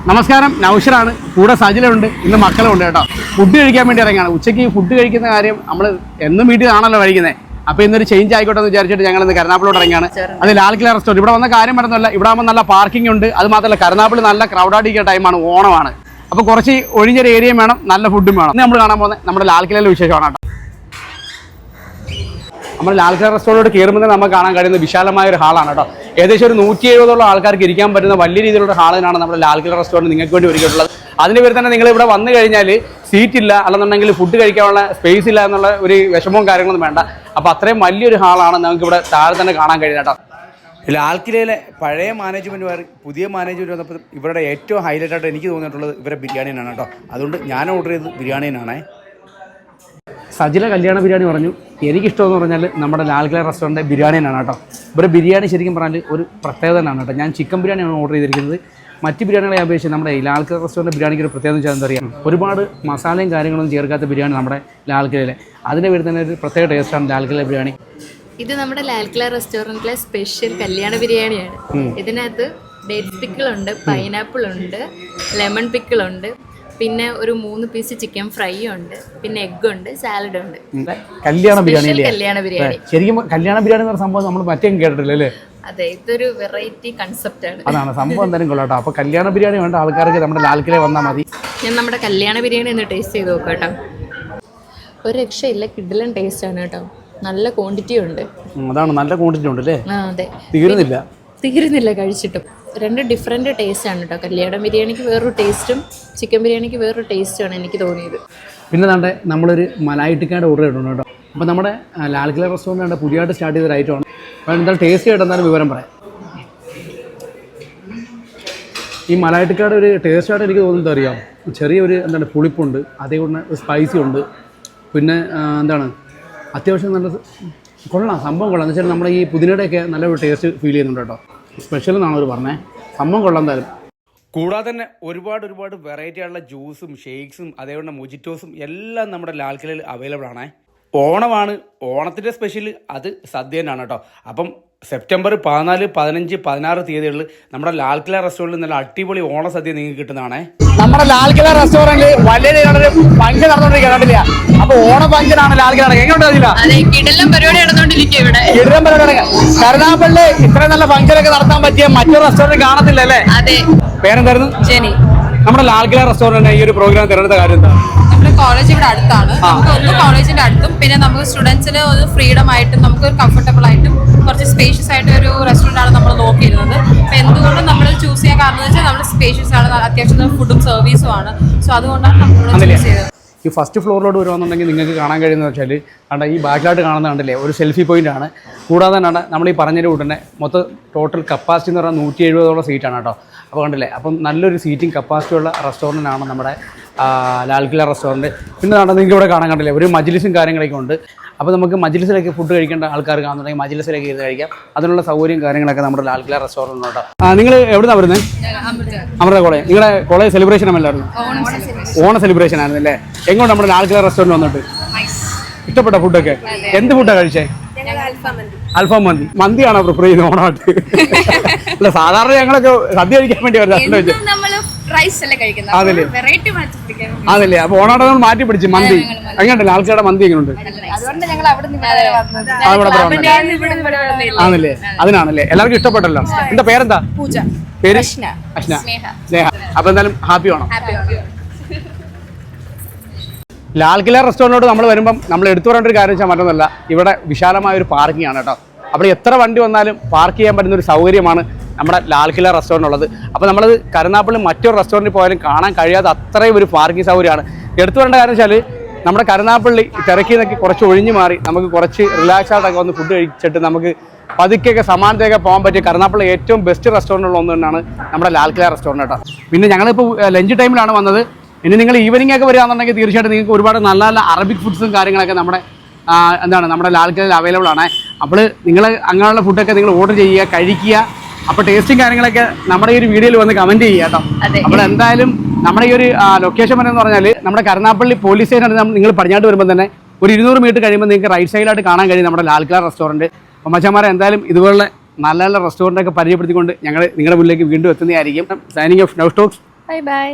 നമസ്കാരം, നൗഷറാണ്. കൂടെ സജിലുണ്ട്, ഇന്ന് മക്കളുണ്ട് കേട്ടോ. ഫുഡ് കഴിക്കാൻ വേണ്ടി ഇറങ്ങിയാണ്. ഉച്ചയ്ക്ക് ഫുഡ് കഴിക്കുന്ന കാര്യം നമ്മൾ എന്നും വീട്ടിലാണല്ലോ കഴിക്കുന്നത്. അപ്പോൾ ഇന്നൊരു ചേഞ്ച് ആയിക്കോട്ടെ എന്ന് വിചാരിച്ചിട്ട് ഞങ്ങൾ ഇന്ന് കരുനാഗപ്പള്ളിയോട് ഇറങ്ങിയാണ്. അത് ലാൽ കില റെസ്റ്റോറൻറ്റ്. ഇവിടെ വന്ന കാര്യം പറഞ്ഞല്ല, ഇവിടെ ആകുമ്പോൾ നല്ല പാർക്കിംഗ് ഉണ്ട്. അത് മാത്രമല്ല കരുനാഗപ്പള്ളി നല്ല ക്രൗഡായിട്ടിരിക്കുന്ന ടൈമാണ്, ഓണമാണ്. അപ്പോൾ കുറച്ച് ഒഴിഞ്ഞൊരു ഏരിയയും വേണം, നല്ല ഫുഡും വേണം. ഇന്ന് നമ്മൾ കാണാൻ പോകുന്നത് നമ്മുടെ ലാൽ കിലയിലെ വിശേഷമാണ് കേട്ടോ. നമ്മൾ ലാൽ കില റെസ്റ്റോറൻറ്റ് കയറുമ്പോൾ നമുക്ക് കാണാൻ കഴിയുന്ന വിശാലമായ ഒരു ഹാളാണ് കേട്ടോ. ഏകദേശം ഒരു 170 ആൾക്കാർക്ക് ഇരിക്കാൻ പറ്റുന്ന വലിയ രീതിയിലുള്ള ഹാളിനാണ് നമ്മുടെ ലാൽ കില റെസ്റ്റോറൻറ്റ് നിങ്ങൾക്ക് വേണ്ടി ഒരുക്കിയിട്ടുള്ളത്. അതിൻ്റെ പേര് തന്നെ നിങ്ങൾ ഇവിടെ വന്നു കഴിഞ്ഞാൽ സീറ്റ് ഇല്ല, അല്ലെന്നുണ്ടെങ്കിൽ ഫുഡ് കഴിക്കാനുള്ള സ്പേസ് ഇല്ല എന്നുള്ള ഒരു വിഷമവും കാര്യങ്ങളൊന്നും വേണ്ട. അപ്പോൾ അത്രയും വലിയൊരു ഹാളാണ് നമുക്ക് ഇവിടെ താഴെ തന്നെ കാണാൻ കഴിയുന്നത് കേട്ടോ. ലാൽ കിലയിലെ പഴയ മാനേജ്മെൻറ്റ് മാറി പുതിയ മാനേജ്മെൻറ്റ് വന്നപ്പോൾ ഇവരുടെ ഏറ്റവും ഹൈലൈറ്റ് ആയിട്ട് എനിക്ക് തോന്നിയിട്ടുള്ളത് ഇവരുടെ ബിരിയാണിയാണ് കേട്ടോ. അതുകൊണ്ട് ഞാൻ ഓർഡർ ചെയ്തത് ബിരിയാണിനാണേ. സജില കല്യാണ ബിരിയാണി പറഞ്ഞു. എനിക്കിഷ്ടമെന്ന് പറഞ്ഞാൽ നമ്മുടെ ലാൽ കില റെസ്റ്റോറൻറ്റ് ബിരിയാണിയാണ് കേട്ടോ. ഇവരുടെ ബിരിയാണി ശരിക്കും പറഞ്ഞാൽ ഒരു പ്രത്യേകത തന്നെയാണ് കേട്ടോ. ഞാൻ ചിക്കൻ ബിരിയാണിയാണ് ഓർഡർ ചെയ്തിരിക്കുന്നത്. മറ്റ് ബിരിയാണികളെ അപേക്ഷിച്ച് നമ്മുടെ ലാൽ കില റെസ്റ്റോറൻറ്റ് ബിരിയാണിക്ക് ഒരു പ്രത്യേകത വെച്ചാൽ എന്താ പറയുക, ഒരുപാട് മസാലയും കാര്യങ്ങളൊന്നും ചേർക്കാത്ത ബിരിയാണി നമ്മുടെ ലാൽ കിലയിലെ. അതിൻ്റെ പേര് തന്നെ ഒരു പ്രത്യേക ടേസ്റ്റാണ് ലാൽ കില ബിരിയാണി. ഇത് നമ്മുടെ ലാൽ കില റെസ്റ്റോറൻറ്റിലെ സ്പെഷ്യൽ കല്യാണ ബിരിയാണിയാണ്. ഇതിനകത്ത് ഡേറ്റ്സ് പിക്കിളുണ്ട്, പൈനാപ്പിൾ ഉണ്ട്, ലെമൺ പിക്കിളുണ്ട്, പിന്നെ ഒരു 3 പീസ് ചിക്കൻ ഫ്രൈ ഉണ്ട്, പിന്നെ എഗ് ഉണ്ട്, സാലഡ് ഉണ്ട്. കല്യാണ ബിരിയാണി. ശരിക്കും കല്യാണ ബിരിയാണി എന്ന സംഭവം നമ്മൾ മറ്റേ കേട്ടിട്ടില്ല അല്ലേ? അതെ, ഇതൊരു വെറൈറ്റി കൺസെപ്റ്റ് ആണ്. അതാണ് സംഭവം. എന്തായാലും കൊള്ളാട്ടോ. അപ്പോൾ കല്യാണ ബിരിയാണി വേണ്ട ആൾക്കാർക്ക് നമ്മുടെ ലാൽ കില വന്നാൽ മതി. ഞാൻ നമ്മുടെ കല്യാണ ബിരിയാണി ഒന്ന് ടേസ്റ്റ് ചെയ്ത് നോക്കാം കേട്ടോ. ഒരു രക്ഷയില്ല, കിഡിലൻ ടേസ്റ്റ് ആണ് കേട്ടോ. നല്ല ക്വാണ്ടിറ്റി ഉണ്ട്. അതാണ്, നല്ല ക്വാണ്ടിറ്റി ഉണ്ട് അല്ലേ? അതെ, തീരുന്നില്ല കഴിച്ചിട്ടും. 2 ഡിഫറെൻറ്റ് ടേസ്റ്റ് ആണ് കേട്ടോ. കല്യാണ ബിരിയാണിക്ക് വേറൊരു ടേസ്റ്റും ചിക്കൻ ബിരിയാണിക്ക് വേറൊരു ടേസ്റ്റുമാണ് എനിക്ക് തോന്നിയത്. പിന്നെ നമ്മുടെ നമ്മളൊരു മലായി ടിക്കയുടെ ഓർഡർ ചെയ്തിട്ടുണ്ട് കേട്ടോ. അപ്പോൾ നമ്മുടെ ലാൽ കില റെസ്റ്റോറൻറ്റ് പുതിയതായിട്ട് സ്റ്റാർട്ട് ചെയ്തൊരു ഐറ്റമാണ്. അപ്പോൾ എന്തായാലും ടേസ്റ്റ് ആയിട്ട് എന്തായാലും വിവരം പറയാം. ഈ മലായി ടിക്കയുടെ ഒരു ടേസ്റ്റായിട്ട് എനിക്ക് തോന്നുന്നത് അറിയാം, ചെറിയൊരു എന്താണ് പുളിപ്പുണ്ട്, അതേപോലെ സ്പൈസി ഉണ്ട്, പിന്നെ എന്താണ് അത്യാവശ്യം നല്ല കൊള്ളാം, സംഭവം കൊള്ളാം. എന്ന് വെച്ചാൽ നമ്മുടെ ഈ പുതിനയുടെയൊക്കെ നല്ലൊരു ടേസ്റ്റ് ഫീൽ ചെയ്യുന്നുണ്ട് കേട്ടോ. സ്പെഷ്യൽ എന്നാണ് അവർ പറഞ്ഞത്. സംഭവം കൊള്ളാം എന്തായാലും. കൂടാതെ തന്നെ ഒരുപാട് വെറൈറ്റി ആയിട്ടുള്ള ജ്യൂസും ഷേക്സും അതേപോലെ മൊജിറ്റോസും എല്ലാം നമ്മുടെ ലാൽ കിലയിൽ അവൈലബിൾ ആണ്. ഓണമാണ്, ഓണത്തിൻ്റെ സ്പെഷ്യൽ അത് സദ്യ തന്നെയാണ് കേട്ടോ. അപ്പം സെപ്റ്റംബർ 14, 15, 16 തീയതികളിൽ നമ്മുടെ ലാൽ കില റെസ്റ്റോറൻറ്റിൽ നല്ല അടിപൊളി ഓണസദ്യ നിങ്ങൾക്ക് കിട്ടുന്നതാണേ. നമ്മുടെ ലാൽ കില റെസ്റ്റോറൻറ്റിൽ വലിയ രീതിയിലൊരു ഫംഗ്ഷൻ നടന്നുകൊണ്ടിരിക്കുക. അപ്പൊ ഓണ ഫംഗ്ഷനാണ് ലാൽ കില. എങ്ങനെയുണ്ടാവില്ല? കരുനാഗപ്പള്ളി ഇത്രയും നല്ല ഫംഗ്ഷനൊക്കെ നടത്താൻ പറ്റിയ മറ്റൊരു റെസ്റ്റോറൻറ്റ് കാണത്തില്ല അല്ലേ? പേരെന്തായിരുന്നു? ജെനി. നമ്മുടെ ലാൽ കില റെസ്റ്റോറൻറ്റ് ഈ ഒരു പ്രോഗ്രാം തിരഞ്ഞെടുത്ത കാര്യം എന്താ? നമ്മുടെ കോളേജ് ഇവിടെ അടുത്താണ്. നമുക്ക് ഒന്ന് കോളേജിന്റെ അടുത്തും പിന്നെ നമുക്ക് സ്റ്റുഡൻസിന് ഒരു ഫ്രീഡം ആയിട്ടും നമുക്ക് ഒരു കംഫർട്ടബിൾ ആയിട്ടും കുറച്ച് സ്പേഷ്യസ് ആയിട്ട് ഒരു റെസ്റ്റോറൻ്റ് ആണ് നമ്മൾ നോക്കിയിരുന്നത്. അപ്പോൾ എന്തുകൊണ്ടും നമ്മൾ ചൂസ് ചെയ്യാൻ കാരണം എന്ന് വെച്ചാൽ നമ്മൾ സ്പേഷ്യസ് ആണ്, അത്യാവശ്യം ഫുഡും സർവീസും ആണ്. സോ അതുകൊണ്ടാണ് നമ്മൾ ചൂസ് ചെയ്തത്. ഈ ഫസ്റ്റ് ഫ്ലോറിലോട്ട് വരുവാണെന്നുണ്ടെങ്കിൽ നിങ്ങൾക്ക് കാണാൻ കഴിയുന്നത് വെച്ചാൽ കണ്ട ഈ ബാക്കിലായിട്ട് കാണുന്നത് കണ്ടില്ലേ, ഒരു സെൽഫി പോയിൻ്റ് ആണ്. കൂടാതെ തന്നെ നമ്മൾ ഈ പറഞ്ഞതിൻ്റെ കൂടെ തന്നെ മൊത്തം ടോട്ടൽ കപ്പാസിറ്റി എന്ന് പറഞ്ഞാൽ 170 സീറ്റാണ് കേട്ടോ. അപ്പോൾ കണ്ടില്ലേ, അപ്പം നല്ലൊരു സീറ്റിംഗ് കപ്പാസിറ്റി ഉള്ള റെസ്റ്റോറൻറ്റാണ് നമ്മുടെ ലാൽ കില റെസ്റ്റോറൻറ്റ്. പിന്നെ നിങ്ങൾക്ക് ഇവിടെ കാണാൻ കണ്ടില്ലേ ഒരു മജ്ലിസും കാര്യങ്ങളൊക്കെ ഉണ്ട്. അപ്പോൾ നമുക്ക് മജ്ലിസിലൊക്കെ ഫുഡ് കഴിക്കേണ്ട ആൾക്കാർ കാണുന്നുണ്ടെങ്കിൽ മജ്ലിസിലൊക്കെ ഇരുന്ന് കഴിക്കാം. അതിനുള്ള സൗകര്യം കാര്യങ്ങളൊക്കെ നമ്മുടെ ലാൽ കില റെസ്റ്റോറൻറ്റ് കേട്ടോ. നിങ്ങൾ എവിടുന്നാണ് വരുന്നത്? അമൃത കോളേജ്. നിങ്ങളുടെ കോളേജ് സെലിബ്രേഷൻ അല്ലായിരുന്നു? ഓണ സെലിബ്രേഷൻ ആയിരുന്നു അല്ലേ? എങ്ങോട്ട് നമ്മുടെ ലാൽ കില റെസ്റ്റോറൻറ്റ് വന്നിട്ട് ഇഷ്ടപ്പെട്ട ഫുഡൊക്കെ? എന്ത് ഫുഡാണ് കഴിച്ചേ? അൽഫാം മന്തി. മന്തിയാണോ പ്രിഫർ ചെയ്യുന്നത് ഓണമായിട്ട്? അല്ല, സാധാരണ ഞങ്ങളൊക്കെ സദ്യ കഴിക്കാൻ വേണ്ടി വരുന്നത്. അതല്ലേ, അപ്പൊ ഓണായിട്ട് നമ്മൾ മാറ്റി പിടിച്ചു മന്തി. എങ്ങനെയുണ്ട് ലാൽ കിലയുടെ മന്തി? എങ്ങനെയുണ്ട്? ആണല്ലേ, അതിനാണല്ലേ എല്ലാവർക്കും ഇഷ്ടപ്പെട്ടല്ലോ. എന്താ പേരെന്താ? പേര് അശ്ന. സ്നേഹ. അപ്പൊ എന്തായാലും ഹാപ്പി ആണോ? ലാൽ കില റെസ്റ്റോറൻറ്റിലോട്ട് നമ്മൾ വരുമ്പം നമ്മൾ എടുത്തു പറയേണ്ട ഒരു കാര്യം വെച്ചാൽ മറ്റൊന്നുമല്ല, ഇവിടെ വിശാലമായ ഒരു പാർക്കിംഗ് ആണ് കേട്ടോ. അപ്പോൾ എത്ര വണ്ടി വന്നാലും പാർക്ക് ചെയ്യാൻ പറ്റുന്ന ഒരു സൗകര്യമാണ് നമ്മുടെ ലാൽ കില റെസ്റ്റോറൻറ്റ് ഉള്ളത്. അപ്പോൾ നമ്മളത് കരുനാഗപ്പള്ളി മറ്റൊരു റെസ്റ്റോറൻറ്റിൽ പോയാലും കാണാൻ കഴിയാത്ത അത്രയും ഒരു പാർക്കിംഗ് സൗകര്യമാണ്. എടുത്തു പറയേണ്ട കാര്യം വെച്ചാൽ നമ്മുടെ കരുനാഗപ്പള്ളി തിരക്കിൽ നിന്നൊക്കെ കുറച്ച് ഒഴിഞ്ഞു മാറി നമുക്ക് കുറച്ച് റിലാക്സ് ആയിട്ടൊക്കെ വന്ന് ഫുഡ് കഴിച്ചിട്ട് നമുക്ക് പതുക്കെയൊക്കെ സമാനത്തെയൊക്കെ പോകാൻ പറ്റിയ കരുനാഗപ്പള്ളി ഏറ്റവും ബെസ്റ്റ് റെസ്റ്റോറൻറ്റുള്ള ഒന്ന് തന്നെയാണ് നമ്മുടെ ലാൽ കില റെസ്റ്റോറൻറ്റ് കേട്ടോ. പിന്നെ ഞങ്ങളിപ്പോൾ ലഞ്ച് ടൈമിലാണ് വന്നത്. ഇനി നിങ്ങൾ ഈവനിംഗ് ഒക്കെ വരികയാണെന്നുണ്ടെങ്കിൽ തീർച്ചയായിട്ടും നിങ്ങൾക്ക് ഒരുപാട് നല്ല നല്ല അറബിക് ഫുഡ്സും കാര്യങ്ങളൊക്കെ നമ്മുടെ നമ്മുടെ ലാൽ കിലയിൽ അവൈലബിൾ ആണ്. അപ്പോൾ നിങ്ങൾ അങ്ങനെയുള്ള ഫുഡൊക്കെ നിങ്ങൾ ഓർഡർ ചെയ്യുക, കഴിക്കുക. അപ്പോൾ ടേസ്റ്റും കാര്യങ്ങളൊക്കെ നമ്മുടെ ഈ ഒരു വീഡിയോയിൽ വന്ന് കമൻറ്റ് ചെയ്യുക കേട്ടോ. അപ്പോൾ എന്തായാലും നമ്മുടെ ഈ ഒരു ലൊക്കേഷൻ പറയുന്നത് പറഞ്ഞാൽ നമ്മുടെ കരുനാഗപ്പള്ളി പോലീസ് സ്റ്റേഷൻ നിങ്ങൾ പടിഞ്ഞാട്ട് വരുമ്പോൾ തന്നെ ഒരു 200 മീറ്റർ കഴിയുമ്പോൾ നിങ്ങൾക്ക് റൈറ്റ് സൈഡിലായിട്ട് കാണാൻ കഴിയും നമ്മുടെ ലാൽ കില റെസ്റ്റോറൻറ്റ്. അപ്പോൾ മച്ചാന്മാരെ എന്തായാലും ഇതുപോലുള്ള നല്ല നല്ല റെസ്റ്റോറൻറ്റൊക്കെ പരിചയപ്പെടുത്തിക്കൊണ്ട് ഞങ്ങൾ നിങ്ങളുടെ മുന്നിലേക്ക് വീണ്ടും എത്തുന്നതായിരിക്കും. Signing off now talks. Bye by.